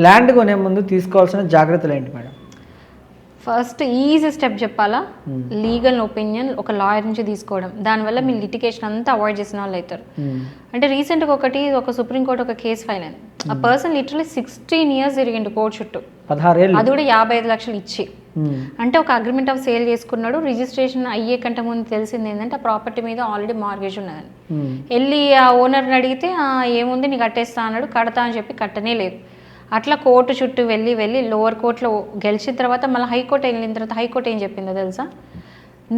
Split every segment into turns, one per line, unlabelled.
Land కొనే ముందు తీసుకోవాల్సిన జాగ్రత్తలు ఏంటి మేడం?
ఫస్ట్ ఈజీ స్టెప్ చెప్పాలా, లీగల్ ఒపీనియన్ ఒక లాయర్ నుంచి తీసుకోవడం. దానివల్ల మీ లిటిగేషన్ అంతా అవాయిడ్ చేసిన వాళ్ళు అవుతారు. అంటే రీసెంట్గా ఒక సుప్రీంకోర్టు ఒక కేసు ఫైల్ అయింది. ఆ పర్సన్ లిటరలీ 16 years తిరిగిండు కోర్టు చుట్టూ,
16 ఏళ్ళు,
అది కూడా 55 లక్షలు ఇచ్చి. అంటే ఒక అగ్రిమెంట్ ఆఫ్ సేల్ చేసుకున్నాడు. రిజిస్ట్రేషన్ అయ్యే కంటే ముందు తెలిసింది ఏంటంటే ఆ ప్రాపర్టీ మీద ఆల్రెడీ మార్గేజ్ ఉన్నదని. వెళ్ళి ఆ ఓనర్ని అడిగితే ఏముంది నీకు కట్టేస్తా అన్నాడు. కడతా అని చెప్పి కట్టనే లేదు. అట్లా కోర్టు చుట్టూ వెళ్ళి లోవర్ కోర్టులో గెలిచిన తర్వాత మళ్ళీ హైకోర్టు వెళ్ళిన తర్వాత హైకోర్టు ఏం చెప్పిందో తెలుసా,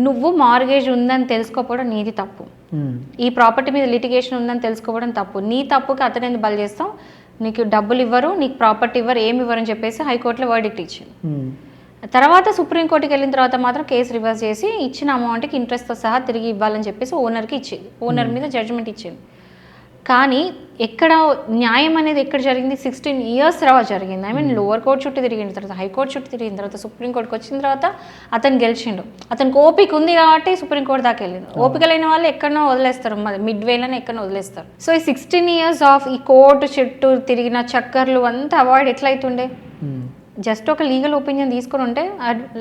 నువ్వు మార్గేజ్ ఉందని తెలుసుకోకపోవడం నీది తప్పు, ఈ ప్రాపర్టీ మీద లిటిగేషన్ ఉందని తెలుసుకోవడం తప్పు, నీ తప్పుకి అతనేందుకు బలి చేస్తావు, నీకు డబ్బులు ఇవ్వరు, నీకు ప్రాపర్టీ ఇవ్వరు, ఏమి ఇవ్వరు అని చెప్పేసి హైకోర్టులో వర్డిక్ట్ ఇచ్చింది. తర్వాత సుప్రీంకోర్టుకి వెళ్ళిన తర్వాత మాత్రం కేసు రివర్స్ చేసి ఇచ్చిన అమౌంట్కి ఇంట్రెస్ట్తో సహా తిరిగి ఇవ్వాలని చెప్పేసి ఓనర్కి ఇచ్చింది. ఓనర్ మీద జడ్జిమెంట్ ఇచ్చింది. కానీ ఎక్కడ న్యాయం అనేది ఎక్కడ జరిగింది? 16 years తర్వాత జరిగింది. ఐ మీన్ లోవర్ కోర్టు చుట్టూ తిరిగిన తర్వాత, హైకోర్టు చుట్టూ తిరిగిన తర్వాత, సుప్రీంకోర్టుకి వచ్చిన తర్వాత అతను గెలిచిండు. అతనికి ఓపిక ఉంది కాబట్టి సుప్రీంకోర్టు దాకా వెళ్ళింది. ఓపిక లేని వాళ్ళు ఎక్కడనో వదిలేస్తారు, మిడ్ వేలోనే ఎక్కడనో వదిలేస్తారు. సో ఈ 16 years ఆఫ్ ఈ కోర్టు చుట్టూ తిరిగిన చక్కర్లు అంతా అవాయిడ్ ఎట్లయితుండే? జస్ట్ ఒక లీగల్ ఒపీనియన్ తీసుకుని ఉంటే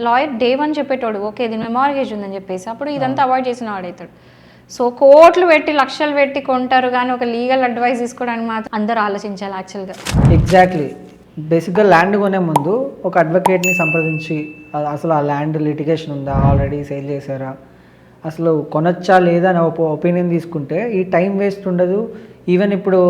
లాయర్ డే 1 చెప్పేటోడు, ఓకే దీని మార్గేజ్ ఉందని చెప్పేసి, అప్పుడు ఇదంతా అవాయిడ్ చేసిన వాడవుతాడు. సో కోట్లు పెట్టి లక్షలు పెట్టి కొంటారు కానీ ఒక లీగల్ అడ్వైస్ తీసుకోవడానికి మాత్రం అందరూ ఆలోచించాలి యాక్చువల్గా.
ఎగ్జాక్ట్లీ. బేసిక్గా ల్యాండ్ కొనే ముందు ఒక అడ్వకేట్ని సంప్రదించి అసలు ఆ ల్యాండ్ లిటిగేషన్ ఉందా, ఆల్రెడీ సేల్ చేశారా, అసలు కొనొచ్చా లేదా అని ఒపీనియన్ తీసుకుంటే ఈ టైం వేస్ట్ ఉండదు. ఈవెన్ ఇప్పుడు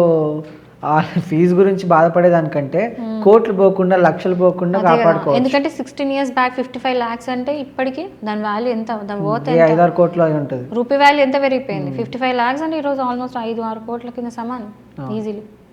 ఫీజు గురించి బాధపడేదానికంటే కోట్లు పోకుండా లక్షలు పోకుండా కాపాడుకోవచ్చు.
ఎందుకంటే 16 years బ్యాక్ 55 lakhs అంటే ఇప్పటికీ దాని వాల్యూ ఎంత, దాని వర్త్
5-6 కోట్లు అయి ఉంటుంది.
రూపీ వాల్యూ ఎంత పెరిగిపోయింది. 55 lakhs అంటే ఈరోజు ఆల్మోస్ట్ 5-6 కోట్ల కింద సమానం ఈజీలీ.